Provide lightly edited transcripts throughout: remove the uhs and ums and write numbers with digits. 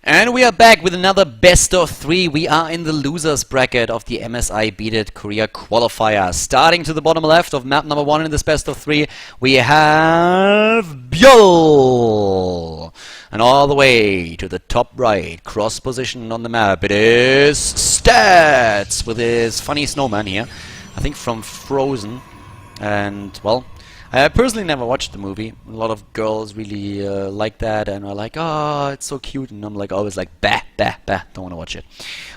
And we are back with another best of 3. We are in the losers bracket of the MSI ByuL Korea qualifier. Starting to the bottom left of map number 1 in this best of 3, we have ByuL. And all the way to the top right, cross position on the map, it is Stats with his funny snowman here. I think from Frozen. And, well, I personally never watched the movie. A lot of girls really like that and are like, oh, it's so cute. And I'm like, always like, bah, bah, bah, don't want to watch it.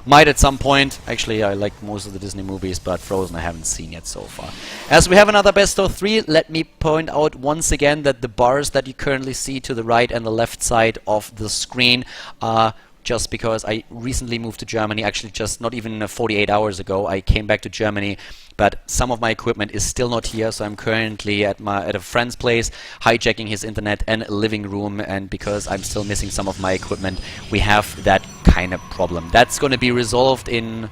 Might at some point. Actually, I like most of the Disney movies, but Frozen I haven't seen yet so far. As we have another best of 3, let me point out once again that the bars that you currently see to the right and the left side of the screen are just because I recently moved to Germany. Actually, just not even 48 hours ago, I came back to Germany. But some of my equipment is still not here, so I'm currently at a friend's place, hijacking his internet and living room, and because I'm still missing some of my equipment, we have that kind of problem. That's going to be resolved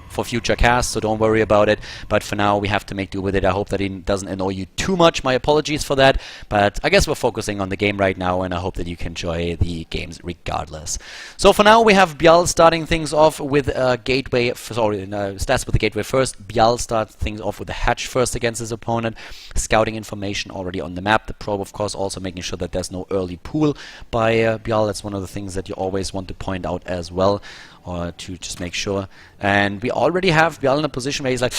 for future casts, so don't worry about it. But for now, we have to make do with it. I hope that it doesn't annoy you too much. My apologies for that. But I guess we're focusing on the game right now, and I hope that you can enjoy the games regardless. So for now, we have ByuL starting things off with gateway. Stats with the gateway first. ByuL starts things off with the hatch first against his opponent, scouting information already on the map. The probe, of course, also making sure that there's no early pool by ByuL. That's one of the things that you always want to point out as well, or to just make sure. And we already have ByuL in a position where he's like,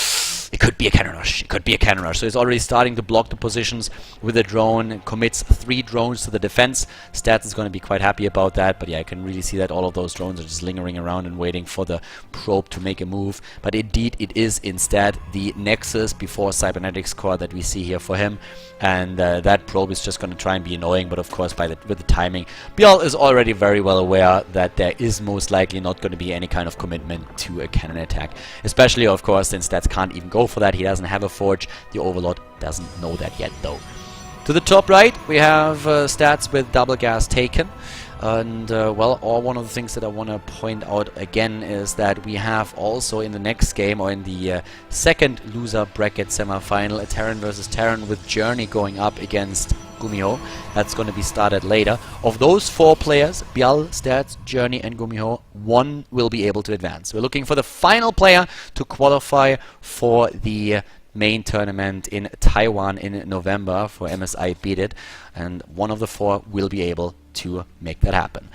it could be a cannon rush, it could be a cannon rush. So he's already starting to block the positions with a drone and commits 3 drones to the defense. Stats is going to be quite happy about that, but yeah, I can really see that all of those drones are just lingering around and waiting for the probe to make a move. But indeed, it is instead the Nexus before Cybernetics core that we see here for him. And that probe is just going to try and be annoying, but of course with the timing, ByuL is already very well aware that there is most likely not going to be any kind of commitment to a cannon attack. Especially, of course, since Stats can't even go for that. He doesn't have a forge. The Overlord doesn't know that yet, though. To the top right, we have Stats with double gas taken. And, well, one of the things that I want to point out again is that we have also in the next game, or in the second loser bracket semifinal, a Terran versus Terran with Journey going up against Gumiho. That's going to be started later. Of those 4 players, ByuL, Stats, Journey and Gumiho, 1 will be able to advance. We're looking for the final player to qualify for the main tournament in Taiwan in November for MSI ByuL, and one of the 4 will be able to make that happen.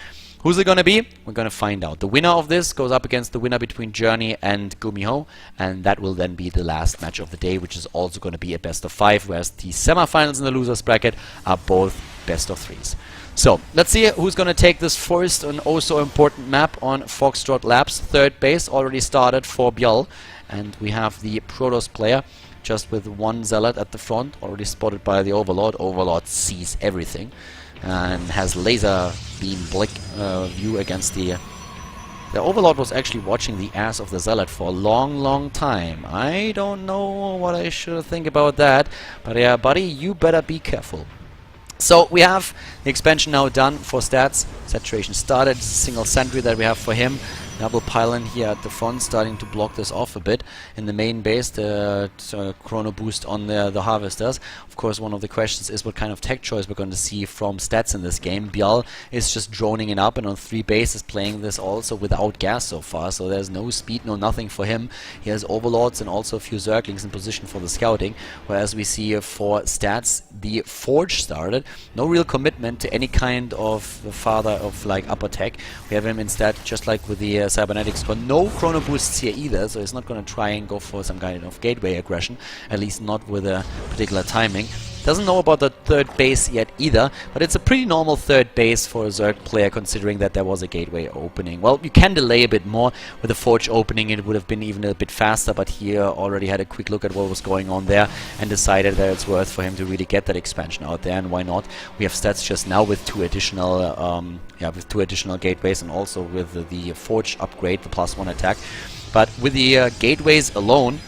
Who's it going to be? We're going to find out. The winner of this goes up against the winner between Journey and Gumiho, and that will then be the last match of the day, which is also going to be a best of 5, whereas the semifinals in the losers bracket are both best of 3s. So let's see who's going to take this first and also important map on Foxtrot Labs. Third base already started for ByuL, and we have the Protoss player just with 1 Zealot at the front, already spotted by the Overlord. Overlord sees everything and has laser beam blick view against the Overlord was actually watching the ass of the Zealot for a long time. I don't know what I should think about that, but yeah, buddy, you better be careful. So we have the expansion now done for Stats. Saturation started. Single sentry that we have for him. Double pylon here at the front, starting to block this off a bit. In the main base, the chrono boost on the harvesters. Of course, one of the questions is what kind of tech choice we're going to see from Stats in this game. ByuL is just droning it up, and on 3 bases playing this also without gas so far, so there's no speed, no nothing for him. He has Overlords and also a few Zerglings in position for the scouting, whereas we see for Stats the Forge started. No real commitment to any kind of father of like upper tech. We have him instead, just like with the Cybernetics core, no chrono boosts here either, so he's not going to try and go for some kind of gateway aggression, at least not with a particular timing. Doesn't know about the 3rd base yet either, but it's a pretty normal 3rd base for a Zerg player considering that there was a gateway opening. Well, you can delay a bit more. With the Forge opening it would have been even a bit faster, but here already had a quick look at what was going on there and decided that it's worth for him to really get that expansion out there, and why not? We have Stats just now with 2 additional gateways, and also with the Forge upgrade, the +1 attack. But with the gateways alone,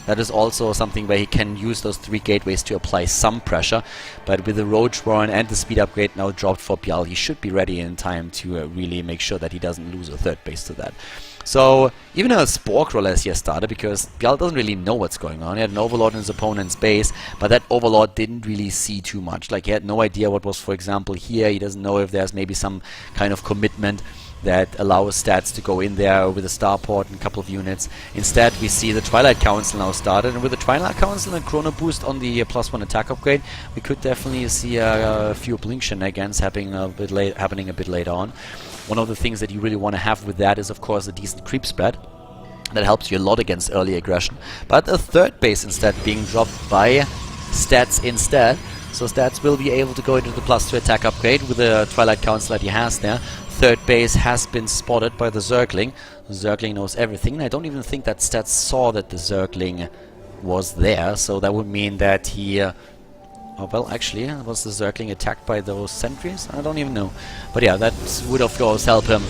that is also something where he can use those 3 gateways to apply some pressure. But with the Roach Warren and the speed upgrade now dropped for ByuL, he should be ready in time to really make sure that he doesn't lose a 3rd base to that. So even a Spore Crawler has here started, because ByuL doesn't really know what's going on. He had an Overlord in his opponent's base, but that Overlord didn't really see too much. Like, he had no idea what was, for example, here. He doesn't know if there's maybe some kind of commitment. that allows stats to go in there with a starport and a couple of units. Instead, we see the Twilight Council now started, and with the Twilight Council and Chrono Boost on the +1 attack upgrade, we could definitely see a few blink shenanigans happening a bit later on. One of the things that you really want to have with that is, of course, a decent creep spread. That helps you a lot against early aggression. But a third base instead being dropped by Stats instead. So Stats will be able to go into the +2 attack upgrade with the Twilight Council that he has there. Third base has been spotted by the Zergling. The Zergling knows everything, and I don't even think that Stats saw that the Zergling was there. So that would mean that he... oh, well, actually, was the Zergling attacked by those sentries? I don't even know. But yeah, that would of course help him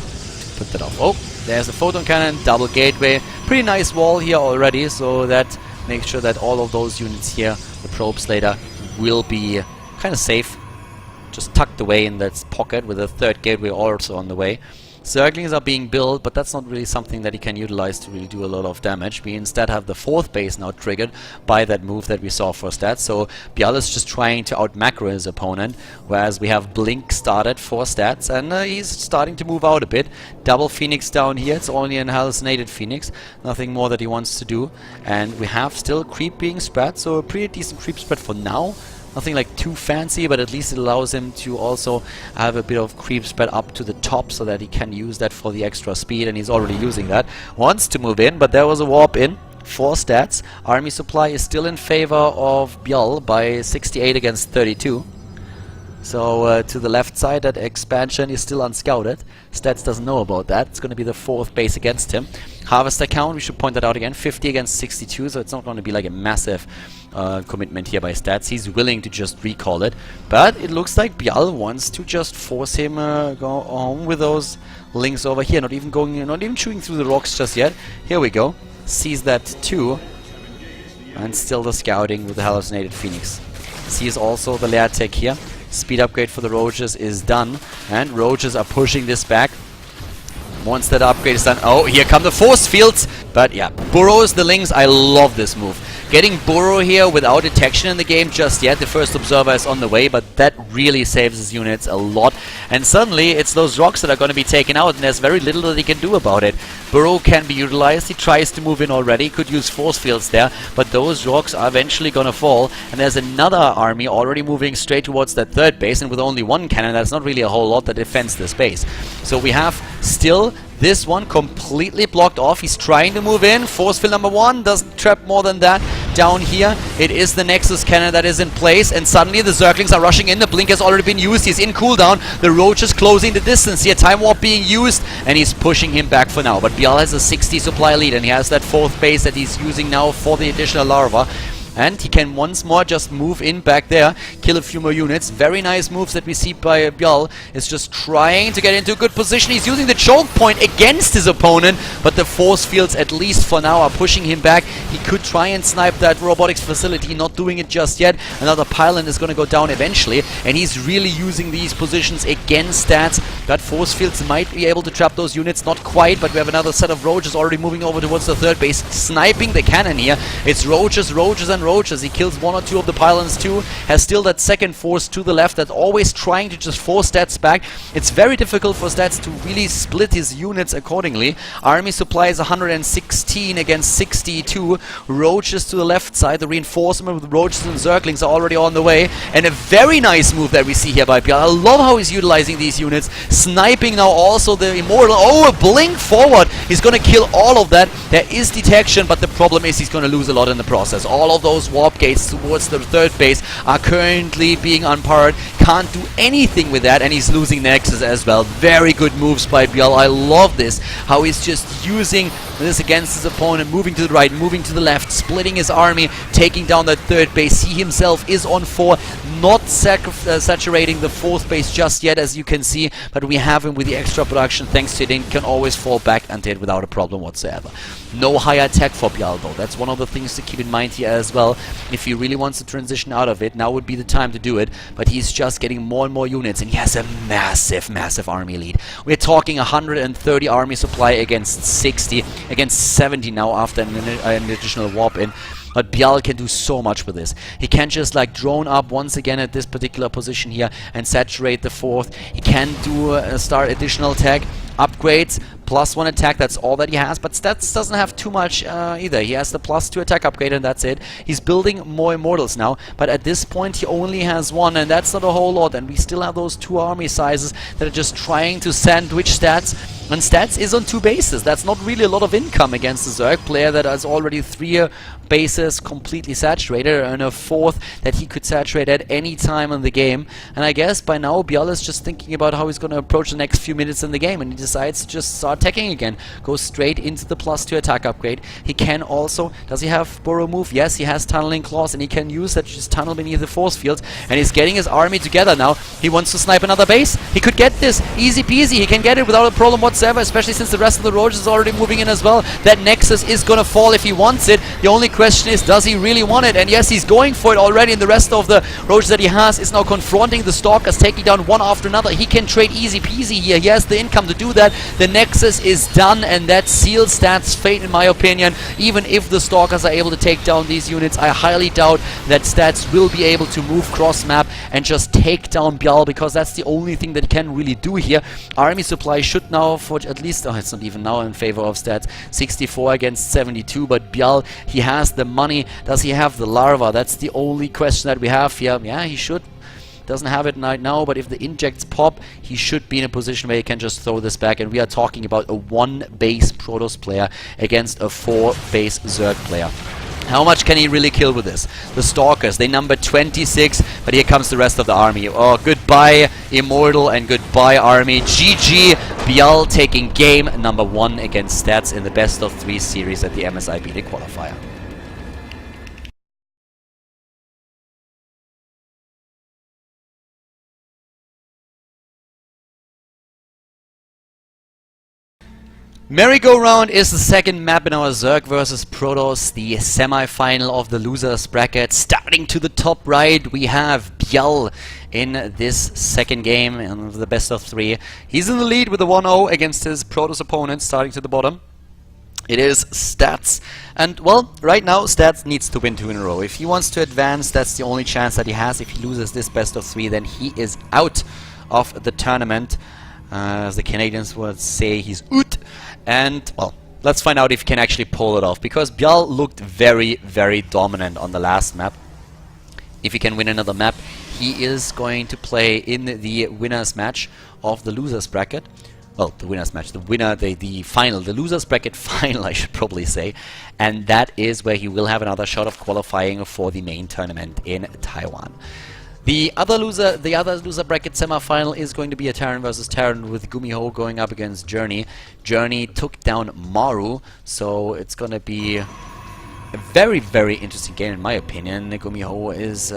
put that off. Oh, there's a photon cannon, double gateway. Pretty nice wall here already, so that makes sure that all of those units here, the probe slater, will be kind of safe. Just tucked away in that pocket with a third gateway also on the way. Zerglings are being built, but that's not really something that he can utilize to really do a lot of damage. We instead have the fourth base now triggered by that move that we saw for Stats. So ByuL is just trying to out-macro his opponent, whereas we have Blink started for Stats, and he's starting to move out a bit. Double Phoenix down here, it's only an hallucinated Phoenix, nothing more that he wants to do. And we have still creep being spread, so a pretty decent creep spread for now. Nothing like too fancy, but at least it allows him to also have a bit of creep spread up to the top so that he can use that for the extra speed, and he's already using that. Wants to move in, but there was a warp in for Stats. Army supply is still in favor of ByuL by 68 against 32. So to the left side, that expansion is still unscouted. Stats doesn't know about that. It's going to be the fourth base against him. Harvester count, we should point that out again, 50 against 62, so it's not going to be like a massive commitment here by Stats. He's willing to just recall it, but it looks like ByuL wants to just force him go home with those links over here. Not even chewing through the rocks just yet. Here we go. Sees that too, and still the scouting with the hallucinated Phoenix. Sees also the lair tech here. Speed upgrade for the Roaches is done, and Roaches are pushing this back. Once that upgrade is done, oh, here come the force fields. But yeah, burrows the links. I love this move. Getting burrow here without detection in the game just yet. The first observer is on the way, but that really saves his units a lot. And suddenly it's those rocks that are going to be taken out, and there's very little that he can do about it. Burrow can be utilized. He tries to move in already. Could use force fields there, but those rocks are eventually going to fall. And there's another army already moving straight towards that third base, and with only one cannon, that's not really a whole lot that defends this base. So we have still this one completely blocked off. He's trying to move in. Force field number 1 doesn't trap more than that. Down here, it is the Nexus cannon that is in place, and suddenly the Zerglings are rushing in. The blink has already been used. He's in cooldown. The Roach is closing the distance here. Time Warp being used, and he's pushing him back for now. But ByuL has a 60 supply lead, and he has that fourth base that he's using now for the additional larva. And he can once more just move in back there, kill a few more units. Very nice moves that we see by ByuL. Is just trying to get into a good position. He's using the choke point against his opponent, but the force fields, at least for now, are pushing him back. He could try and snipe that robotics facility, not doing it just yet. Another pylon is going to go down eventually, and he's really using these positions against Stats. That force fields might be able to trap those units, not quite, but we have another set of Roaches already moving over towards the third base, sniping the cannon here. It's Roaches, and Roaches. He kills one or two of the pylons too. Has still that second force to the left that's always trying to just force Stats back. It's very difficult for Stats to really split his units accordingly. Army supply is 116 against 62. Roaches to the left side. The reinforcement with Roaches and Zerglings are already on the way. And a very nice move that we see here by ByuL. I love how he's utilizing these units. Sniping now also the Immortal. Oh, a blink forward. He's going to kill all of that. There is detection, but the problem is he's going to lose a lot in the process. All of those warp gates towards the third base are currently being unpowered. Can't do anything with that, and he's losing Nexus as well. Very good moves by ByuL. I love this, how he's just using this against his opponent, moving to the right, moving to the left, splitting his army, taking down that third base. He himself is on 4, not saturating the fourth base just yet, as you can see, but we have him with the extra production thanks to it, and can always fall back until it without a problem whatsoever. No higher tech for ByuL though. That's one of the things to keep in mind here as well. If he really wants to transition out of it, now would be the time to do it, but he's just getting more and more units, and he has a massive army lead. We're talking 130 army supply against 60, against 70 now after an additional warp in. But ByuL can do so much with this. He can just like drone up once again at this particular position here and saturate the fourth. He can do start additional tech, upgrades, +1 attack, that's all that he has, but Stats doesn't have too much either. He has the +2 attack upgrade and that's it. He's building more Immortals now, but at this point he only has one, and that's not a whole lot, and we still have those 2 army sizes that are just trying to sandwich Stats, and Stats is on 2 bases. That's not really a lot of income against the Zerg player that has already 3 bases completely saturated, and a 4th that he could saturate at any time in the game. And I guess by now ByuL is just thinking about how he's going to approach the next few minutes in the game, and he decides to just start attacking again. Goes straight into the +2 attack upgrade. He can also, does he have burrow move? Yes, he has tunneling claws, and he can use that to just tunnel beneath the force fields, and he's getting his army together now. He wants to snipe another base. He could get this easy peasy. He can get it without a problem whatsoever, especially since the rest of the roach is already moving in as well. That Nexus is gonna fall if he wants it. The only question is, does he really want it? And yes, he's going for it already, and the rest of the roach that he has is now confronting the Stalkers, taking down one after another. He can trade easy peasy here. He has the income to do that. The Nexus is done, and that seals Stats' fate in my opinion. Even if the Stalkers are able to take down these units, I highly doubt that Stats will be able to move cross map and just take down ByuL, because that's the only thing that he can really do here. Army supply should now, for at least, oh, it's not even now in favor of Stats, 64 against 72, but ByuL, he has the money. Does he have the larva? That's the only question that we have here. Yeah, he should. Doesn't have it right now, but if the injects pop, he should be in a position where he can just throw this back, and we are talking about a 1-base Protoss player against a 4-base Zerg player. How much can he really kill with this? The Stalkers, they number 26, but here comes the rest of the army. Oh, goodbye Immortal and goodbye army. GG, ByuL taking game number 1 against Stats in the best of 3 series at the MSI ByuL qualifier. Merry-Go-Round is the second map in our Zerg vs Protoss, the semi-final of the losers bracket. Starting to the top right, we have ByuL in this second game in the best of 3. He's in the lead with a 1-0 against his Protoss opponent. Starting to the bottom, it is Stats. And, well, right now Stats needs to win 2 in a row. If he wants to advance, that's the only chance that he has. If he loses this best of 3, then he is out of the tournament. As the Canadians would say, he's out. And, well, let's find out if he can actually pull it off, because ByuL looked very, very dominant on the last map. If he can win another map, he is going to play in the winners match of the losers bracket. Well, the winners match, the winner, the final, the losers bracket final, I should probably say. And that is where he will have another shot of qualifying for the main tournament in Taiwan. The other loser bracket semi-final is going to be a Terran versus Terran, with Gumiho going up against Journey. Journey took down Maru, so it's going to be a very, very interesting game in my opinion. Gumiho is...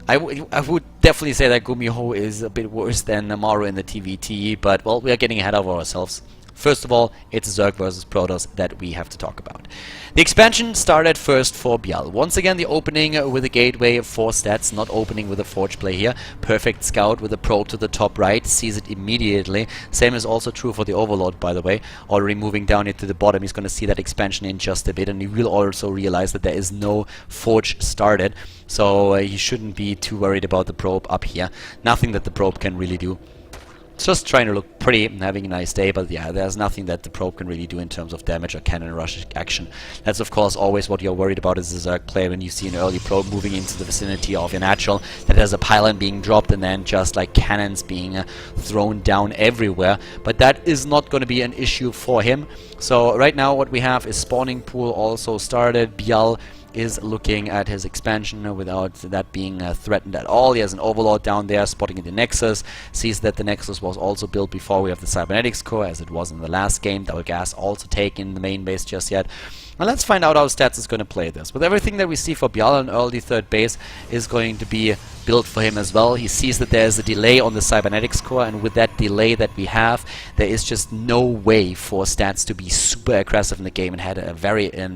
I would definitely say that Gumiho is a bit worse than Maru in the TVT, but, well, we are getting ahead of ourselves. First of all, it's Zerg versus Protoss that we have to talk about. The expansion started first for ByuL. Once again, the opening with a gateway for Stats, not opening with a forge play here. Perfect scout with a probe to the top right, sees it immediately. Same is also true for the Overlord, by the way. Already moving down into the bottom, he's going to see that expansion in just a bit, and he will also realize that there is no forge started. So he shouldn't be too worried about the probe up here. Nothing that the probe can really do. It's just trying to look pretty and having a nice day, but yeah, there's nothing that the probe can really do in terms of damage or cannon rush action. That's of course always what you're worried about as a Zerg player when you see an early probe moving into the vicinity of your natural that has a pylon being dropped and then just like cannons being thrown down everywhere. But that is not going to be an issue for him. So right now what we have is spawning pool also started. ByuL is looking at his expansion without that being threatened at all. He has an Overlord down there spotting in the Nexus, sees that the Nexus was also built before we have the Cybernetics core, as it was in the last game. Double gas also taken the main base just yet. And let's find out how Stats is going to play this. With everything that we see for ByuL, an early third base is going to be built for him as well. He sees that there's a delay on the Cybernetics core, and with that delay that we have, there is just no way for Stats to be super aggressive in the game and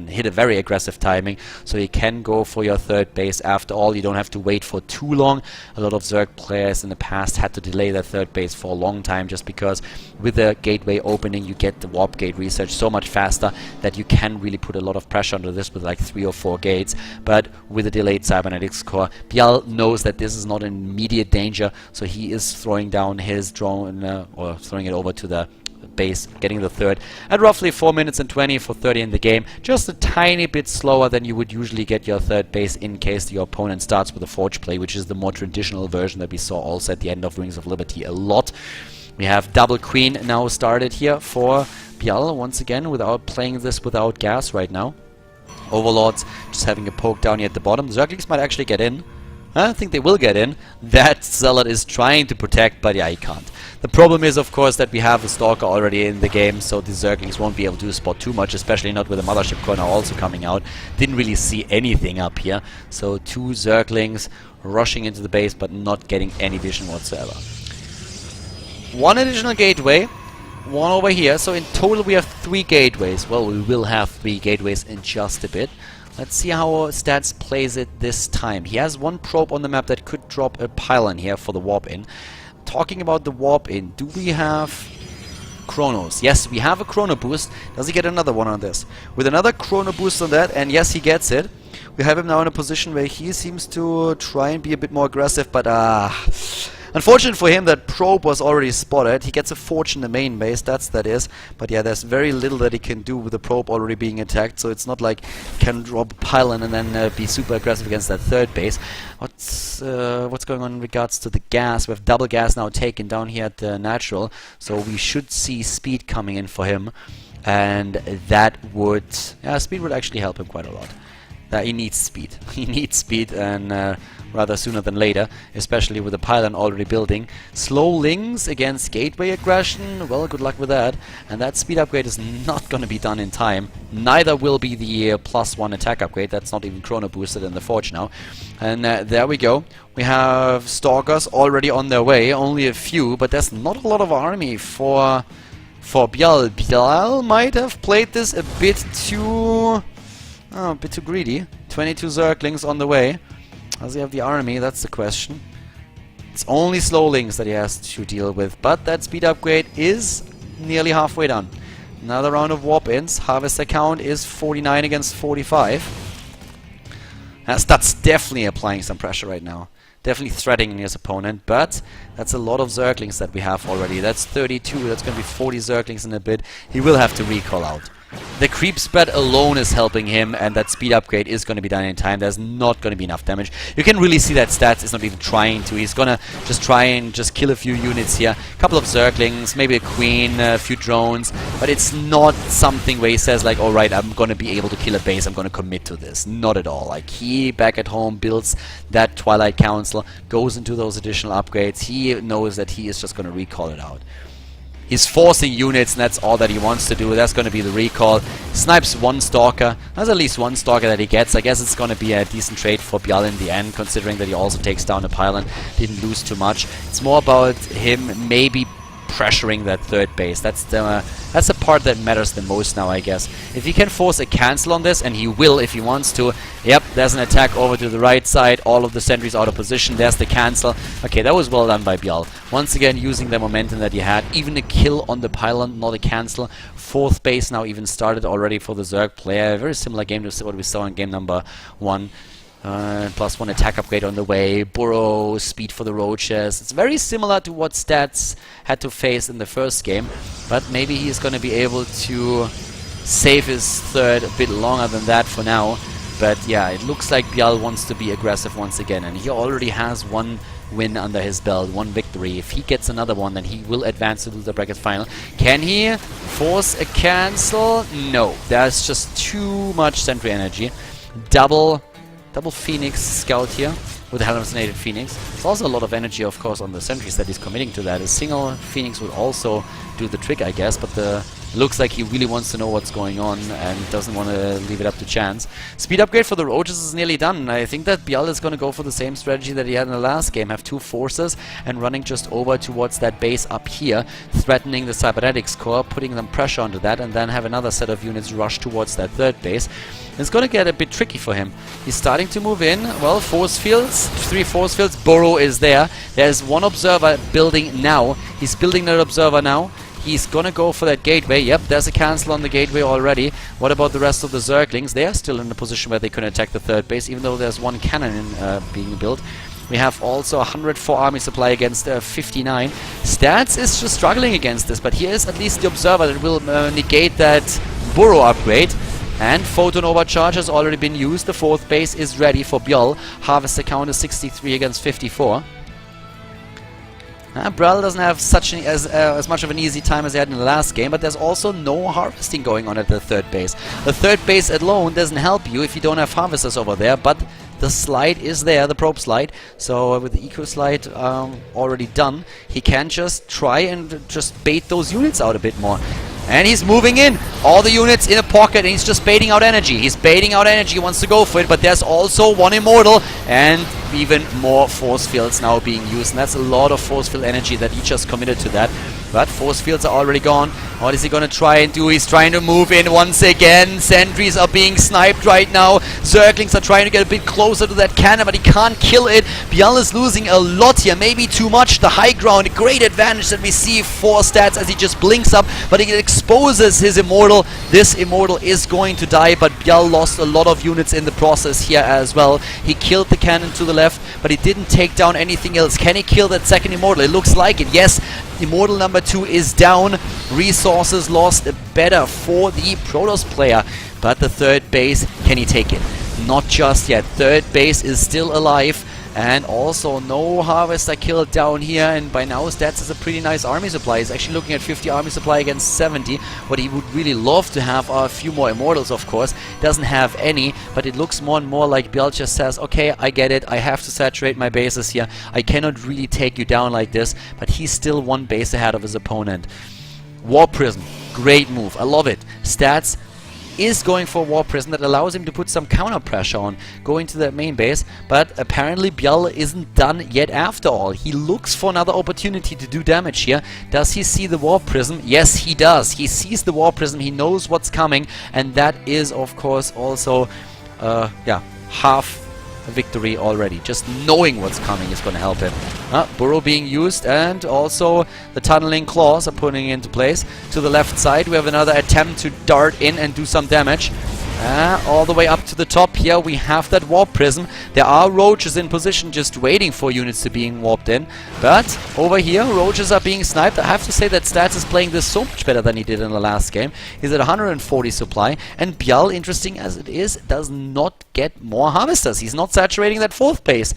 hit a very aggressive timing. So you can go for your third base. After all, you don't have to wait for too long. A lot of Zerg players in the past had to delay their third base for a long time, just because with the gateway opening you get the warp gate research so much faster that you can really put a lot of pressure under this with like 3 or 4 gates, but with a delayed cybernetics core, ByuL knows that this is not an immediate danger, so he is throwing down his drone or throwing it over to the base, getting the third at roughly 4 minutes and 20 for 30 in the game. Just a tiny bit slower than you would usually get your third base in case your opponent starts with a forge play, which is the more traditional version that we saw also at the end of Rings of Liberty a lot. We have double queen now started here for ByuL once again, without playing this without gas right now. Overlords just having a poke down here at the bottom. Zerglings might actually get in. I think they will get in. That Zealot is trying to protect, but yeah, he can't. The problem is, of course, that we have a Stalker already in the game, so the Zerglings won't be able to spot too much, especially not with the Mothership Core now also coming out. Didn't really see anything up here. So 2 Zerglings rushing into the base, but not getting any vision whatsoever. 1 additional gateway, 1 over here, so in total we have 3 gateways. Well, we will have 3 gateways in just a bit. Let's see how Stats plays it this time. He has 1 probe on the map that could drop a pylon here for the warp in. Talking about the warp in, do we have Chronos? Yes, we have a Chrono boost. Does he get another one on this? With another Chrono boost on that, and yes, he gets it. We have him now in a position where he seems to try and be a bit more aggressive, but unfortunate for him that probe was already spotted. He gets a forge in the main base, that is. But yeah, there's very little that he can do with the probe already being attacked, so it's not like he can drop a pylon and then be super aggressive against that third base. What's going on in regards to the gas? We have double gas now taken down here at the natural, so we should see speed coming in for him, and that would... yeah, speed would actually help him quite a lot. He needs speed. He needs speed, and rather sooner than later, especially with the pylon already building. Slow links against gateway aggression, well, good luck with that. And that speed upgrade is not going to be done in time. Neither will be the +1 attack upgrade. That's not even chrono boosted in the forge now. And there we go. We have Stalkers already on their way, only a few, but there's not a lot of army for ByuL. ByuL might have played this a bit too greedy. 22 Zerglings on the way. Does he have the army? That's the question. It's only slow links that he has to deal with, but that speed upgrade is nearly halfway done. Another round of warp-ins. Harvester count is 49 against 45. That's definitely applying some pressure right now. Definitely threatening his opponent, but that's a lot of Zerglings that we have already. That's 32, that's going to be 40 Zerglings in a bit. He will have to recall out. The creep spread alone is helping him, and that speed upgrade is going to be done in time. There's not going to be enough damage. You can really see that Stats is not even trying to. He's going to just try and just kill a few units here. A couple of Zerglings, maybe a queen, a few drones, but it's not something where he says like, alright, I'm going to be able to kill a base, I'm going to commit to this. Not at all. Like, he back at home builds that Twilight Council, goes into those additional upgrades. He knows that he is just going to recall it out. He's forcing units, and that's all that he wants to do. That's going to be the recall. Snipes 1 Stalker. There's at least 1 Stalker that he gets. I guess it's going to be a decent trade for ByuL in the end, considering that he also takes down a pylon. Didn't lose too much. It's more about him maybe pressuring that third base. That's the part that matters the most now, I guess. If he can force a cancel on this, and he will if he wants to. Yep, there's an attack over to the right side. All of the sentries out of position. There's the cancel. Okay, that was well done by ByuL. Once again, using the momentum that he had. Even a kill on the pylon, not a cancel. 4th base now even started already for the Zerg player. A very similar game to what we saw in game number 1. +1 attack upgrade on the way, burrow, speed for the roaches. It's very similar to what Stats had to face in the first game, but maybe he's going to be able to save his third a bit longer than that for now. But yeah, it looks like ByuL wants to be aggressive once again, and he already has 1 win under his belt, 1 victory. If he gets another one, then he will advance to the bracket final. Can he force a cancel? No, there's just too much sentry energy. Double Phoenix Scout here with the hallucinated Phoenix. There's also a lot of energy, of course, on the sentries that he's committing to that. A single Phoenix would also do the trick, I guess, but looks like he really wants to know what's going on and doesn't want to leave it up to chance. Speed upgrade for the roaches is nearly done. I think that ByuL is going to go for the same strategy that he had in the last game. Have 2 forces and running just over towards that base up here, threatening the cybernetics core, putting them pressure onto that, and then have another set of units rush towards that third base. It's going to get a bit tricky for him. He's starting to move in. Well, force fields, 3 force fields. Burrow is there. There's 1 observer building now. He's building that observer now. He's gonna go for that gateway. Yep, there's a cancel on the gateway already. What about the rest of the Zerglings? They are still in a position where they can attack the third base, even though there's one cannon being built. We have also 104 army supply against 59. Stats is just struggling against this, but here is at least the observer that will negate that burrow upgrade. And Photon Overcharge has already been used. The fourth base is ready for ByuL. Harvester count is 63 against 54. ByuL doesn't have such as much of an easy time as he had in the last game, but there's also no harvesting going on at the third base. The third base alone doesn't help you if you don't have harvesters over there, but the slide is there, the probe slide. So with the eco slide already done, he can just try and just bait those units out a bit more. And he's moving in. All the units in a pocket, and he's just baiting out energy. He's baiting out energy, he wants to go for it, but there's also one immortal, and even more force fields now being used. And that's a lot of force field energy that he just committed to that. But force fields are already gone. What is he going to try and do? He's trying to move in once again. Sentries are being sniped right now. Zerglings are trying to get a bit closer to that cannon, but he can't kill it. ByuL is losing a lot here, maybe too much. The high ground, a great advantage that we see for Stats as he just blinks up, but he exposes his immortal. This immortal is going to die, but ByuL lost a lot of units in the process here as well. He killed the cannon to the left, but he didn't take down anything else. Can he kill that second immortal? It looks like it. Yes, immortal number 2 is down. Resources lost, better for the Protoss player. But the third base, can he take it? Not just yet. Third base is still alive. And also no harvester killed down here, and by now Stats has a pretty nice army supply. He's actually looking at 50 army supply against 70. What he would really love to have are a few more immortals, of course. Doesn't have any, but it looks more and more like ByuL just says, okay, I get it, I have to saturate my bases here. I cannot really take you down like this, but he's still one base ahead of his opponent. War Prism, great move, I love it. Stats is going for War Prism that allows him to put some counter pressure on going to that main base, but apparently ByuL isn't done yet after all. He looks for another opportunity to do damage here. Does he see the War Prism? Yes, he does. He sees the War Prism, he knows what's coming, and that is of course also half a victory already. Just knowing what's coming is going to help him. Burrow being used, and also the tunneling claws are putting into place. To the left side we have another attempt to dart in and do some damage. All the way up to the top here we have that warp prism. There are roaches in position just waiting for units to being warped in, but over here roaches are being sniped. I have to say that Stats is playing this so much better than he did in the last game. He's at 140 supply, and ByuL, interesting as it is, does not get more harvesters. He's not saturating that fourth base.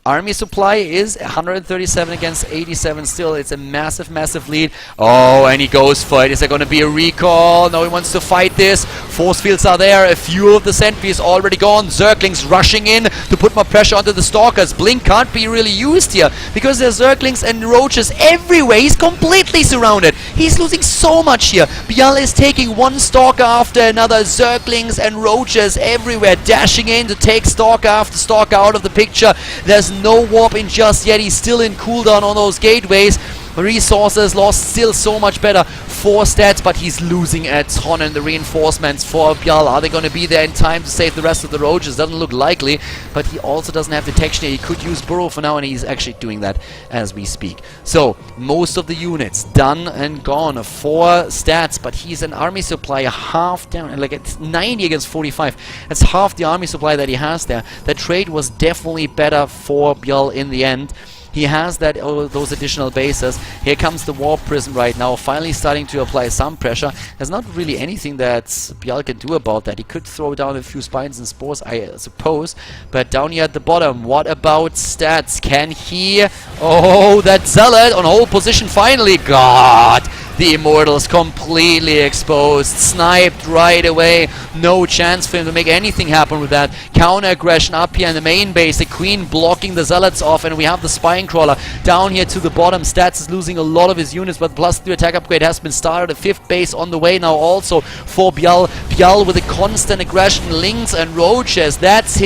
Army supply is 137 against 87 still. It's a massive, massive lead. Oh, and he goes for it. Is there going to be a recall? No, he wants to fight this. Force fields are there. A few of the sentries already gone. Zerglings rushing in to put more pressure onto the Stalkers. Blink can't be really used here because there's Zerglings and roaches everywhere. He's completely surrounded. He's losing so much here. ByuL is taking one Stalker after another. Zerglings and roaches everywhere, dashing in to take Stalker after Stalker out of the picture. There's no warp in just yet. He's still in cooldown on those gateways. Resources lost, still so much better for Stats, but he's losing a ton, and the reinforcements for ByuL, are they going to be there in time to save the rest of the roaches? Doesn't look likely, but he also doesn't have detection here. He could use Burrow for now, and he's actually doing that as we speak. So most of the units done and gone for Stats, but he's an army supply half down, like it's 90 against 45. That's half the army supply that he has there. That trade was definitely better for ByuL in the end. He has that those additional bases. Here comes the Warp Prism right now, finally starting to apply some pressure. There's not really anything that ByuL can do about that. He could throw down a few spines and spores, I suppose. But down here at the bottom, what about Stats? Can he... Oh, that Zealot on hold position finally. God! The Immortals completely exposed, sniped right away. No chance for him to make anything happen with that. Counter aggression up here in the main base. The Queen blocking the Zealots off, and we have the Spine Crawler down here to the bottom. Stats is losing a lot of his units, but +3 attack upgrade has been started. A 5th base on the way now also for ByuL. ByuL with a constant aggression, Lings and Roaches. That's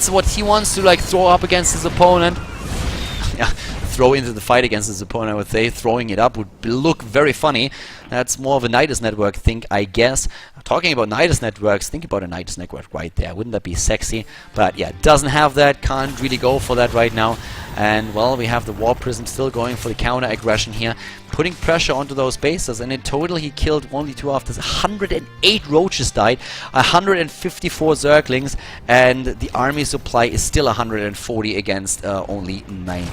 what he wants to like throw up against his opponent. Yeah. Throw into the fight against his opponent, I would say. Throwing it up would look very funny. That's more of a Nidus network thing, I guess. Talking about Nidus networks, think about a Nidus network right there. Wouldn't that be sexy? But yeah, doesn't have that, can't really go for that right now. And well, we have the Warp Prism still going for the counter aggression here, putting pressure onto those bases, and in total he killed only 2 after 108 roaches died, 154 zerglings, and the army supply is still 140 against only 90.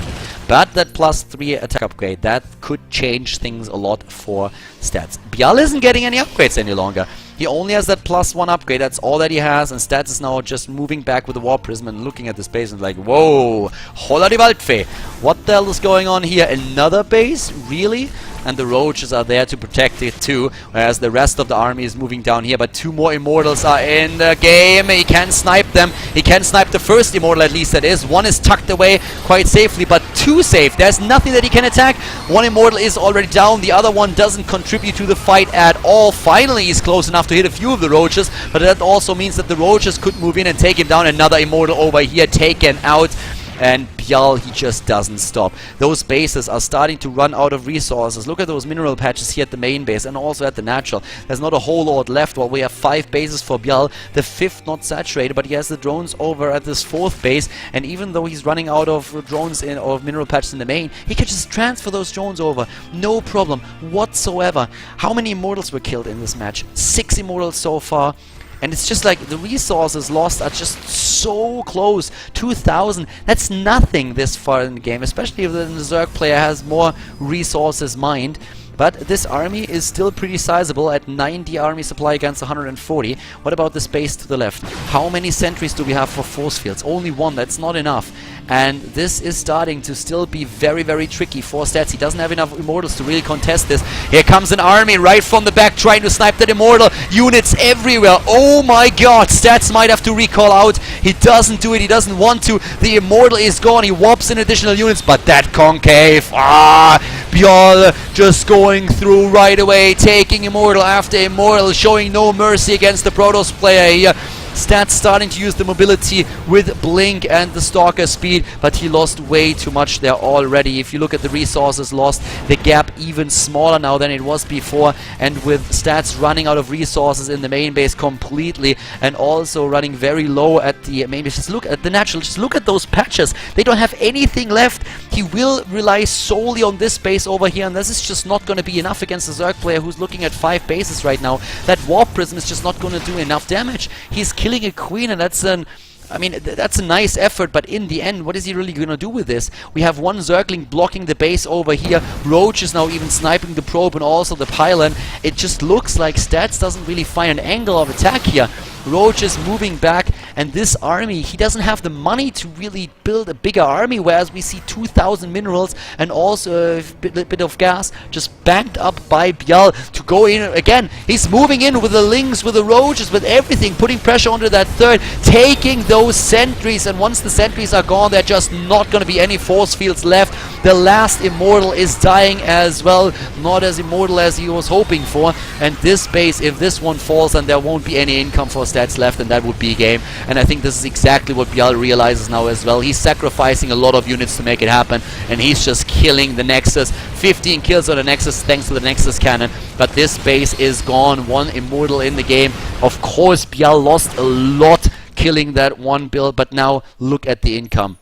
But that +3 attack upgrade, that could change things a lot for stats. ByuL isn't getting any upgrades any longer. He only has that +1 upgrade, that's all that he has, and Stats is now just moving back with the Warp Prism and looking at this base and like, whoa, holla die Waldfee, what the hell is going on here? Another base? Really? And the roaches are there to protect it too, whereas the rest of the army is moving down here, but 2 more immortals are in the game. He can snipe them. He can snipe the first immortal, at least that is. 1 is tucked away quite safely, but 2 safe. There's nothing that he can attack. 1 immortal is already down. The other one doesn't contribute to the fight at all. Finally, he's close enough to hit a few of the roaches, but that also means that the roaches could move in and take him down. Another immortal over here taken out. And ByuL, he just doesn't stop. Those bases are starting to run out of resources. Look at those mineral patches here at the main base and also at the natural. There's not a whole lot left. Well, we have 5 bases for ByuL. The 5th not saturated, but he has the drones over at this 4th base. And even though he's running out of drones or mineral patches in the main, he can just transfer those drones over. No problem whatsoever. How many immortals were killed in this match? 6 immortals so far. And it's just like the resources lost are just so close. 2,000. That's nothing this far in the game, especially if the Zerg player has more resources mined. But this army is still pretty sizable at 90 army supply against 140. What about the space to the left? How many sentries do we have for force fields? Only 1. That's not enough. And this is starting to still be very, very tricky for Stats. He doesn't have enough immortals to really contest this. Here comes an army right from the back trying to snipe that immortal. Units everywhere. Oh my god. Stats might have to recall out. He doesn't do it. He doesn't want to. The immortal is gone. He warps in additional units. But that concave. ByuL just going through right away. Taking immortal after immortal. Showing no mercy against the Protoss player here. Stats starting to use the mobility with Blink and the Stalker speed, but he lost way too much there already. If you look at the resources lost, the gap even smaller now than it was before, and with Stats running out of resources in the main base completely, and also running very low at the main base. Just look at the natural, just look at those patches. They don't have anything left. He will rely solely on this base over here, and this is just not going to be enough against a Zerg player who's looking at 5 bases right now. That Warp Prism is just not going to do enough damage. He's killing a queen, and that's an that's a nice effort, but in the end, what is he really going to do with this? We have 1 Zergling blocking the base over here. Roach is now even sniping the probe and also the pylon. It just looks like Stats doesn't really find an angle of attack here. Roach is moving back, and this army, he doesn't have the money to really build a bigger army, whereas we see 2,000 minerals and also a bit of gas just banked up by ByuL to go in again. He's moving in with the Lings, with the Roaches, with everything, putting pressure onto that 3rd, taking those sentries, and once the sentries are gone, there are just not going to be any force fields left. The last immortal is dying as well, not as immortal as he was hoping for, and this base, if this one falls, then there won't be any income for Stats left, and that would be a game. And I think this is exactly what ByuL realizes now as well. He's sacrificing a lot of units to make it happen, and he's just killing the Nexus. 15 kills on the Nexus thanks to the Nexus cannon, but this base is gone. 1 immortal in the game. Of course, ByuL lost a lot killing that 1 build, but now look at the income.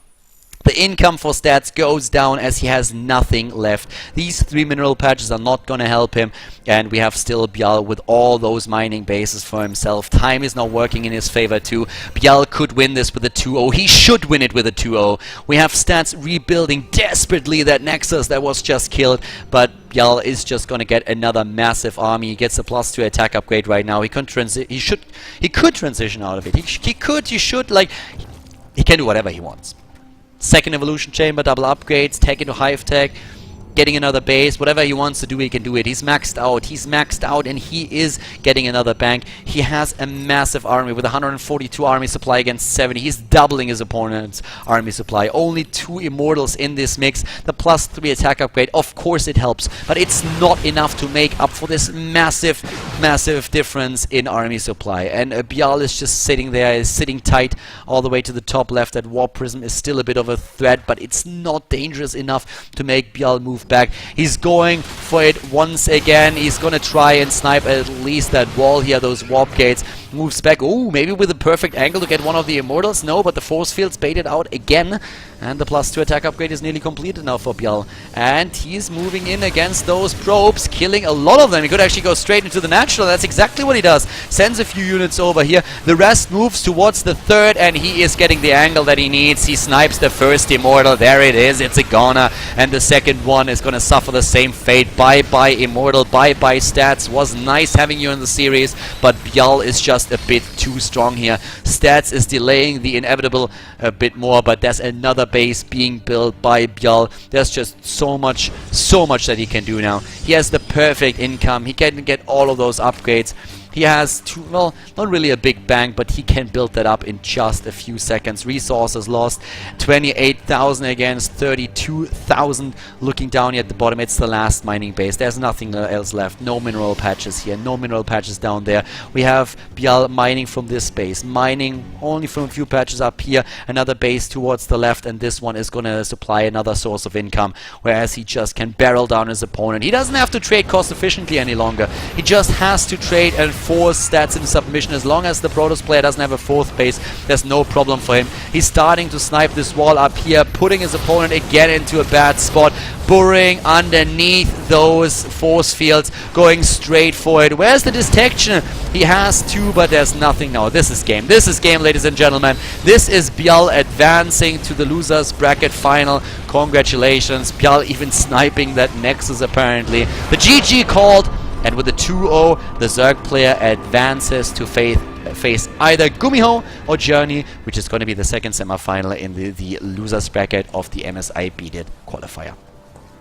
The income for Stats goes down as he has nothing left. These 3 mineral patches are not going to help him, and we have still ByuL with all those mining bases for himself. Time is now working in his favor too. ByuL could win this with a 2-0. He should win it with a 2-0. We have Stats rebuilding desperately that Nexus that was just killed, but ByuL is just going to get another massive army. He gets a +2 attack upgrade right now. He could transition out of it. He can do whatever he wants. 2nd evolution chamber, double upgrades, tech into hive tech, getting another base, whatever he wants to do, he can do it. He's maxed out, and he is getting another bank. He has a massive army with 142 army supply against 70. He's doubling his opponent's army supply. Only 2 immortals in this mix. The +3 attack upgrade, of course it helps, but it's not enough to make up for this massive difference in army supply. And ByuL is just sitting there, is sitting tight all the way to the top left. That Warp Prism is still a bit of a threat, but it's not dangerous enough to make ByuL move moved back. He's going for it once again. He's gonna try and snipe at least that wall here, those warp gates. Moves back. Ooh, maybe with a perfect angle to get one of the immortals. No, but the force field's baited out again. And the +2 attack upgrade is nearly completed now for ByuL. And he's moving in against those probes, killing a lot of them. He could actually go straight into the natural. That's exactly what he does. Sends a few units over here. The rest moves towards the third, and he is getting the angle that he needs. He snipes the first immortal. There it is. It's a goner. And the second one is going to suffer the same fate. Bye-bye immortal. Bye-bye stats. Was nice having you in the series, but ByuL is just a bit too strong here. Stats is delaying the inevitable a bit more, but there's another base being built by ByuL. There's just so much that he can do now. He has the perfect income. He can get all of those upgrades. He has well, not really a big bank, but he can build that up in just a few seconds. Resources lost, 28,000 against 32,000. Looking down here at the bottom, it's the last mining base. There's nothing else left. No mineral patches here, no mineral patches down there. We have ByuL mining from this base, mining only from a few patches up here. Another base towards the left, and this one is going to supply another source of income, whereas he just can barrel down his opponent. He doesn't have to trade cost efficiently any longer. He just has to trade and force stats into submission. As long as the Protoss player doesn't have a fourth base, there's no problem for him. He's starting to snipe this wall up here, putting his opponent again into a bad spot, burrowing underneath those force fields, going straight for it. Where's the detection? He has two, but there's nothing now. This is game. This is game, ladies and gentlemen. This is ByuL advancing to the losers bracket final. Congratulations. ByuL even sniping that Nexus apparently. The GG called. And with the 2-0, the Zerg player advances to face either Gumiho or Journey, which is going to be the second semifinal in the losers bracket of the MSI BDIT qualifier.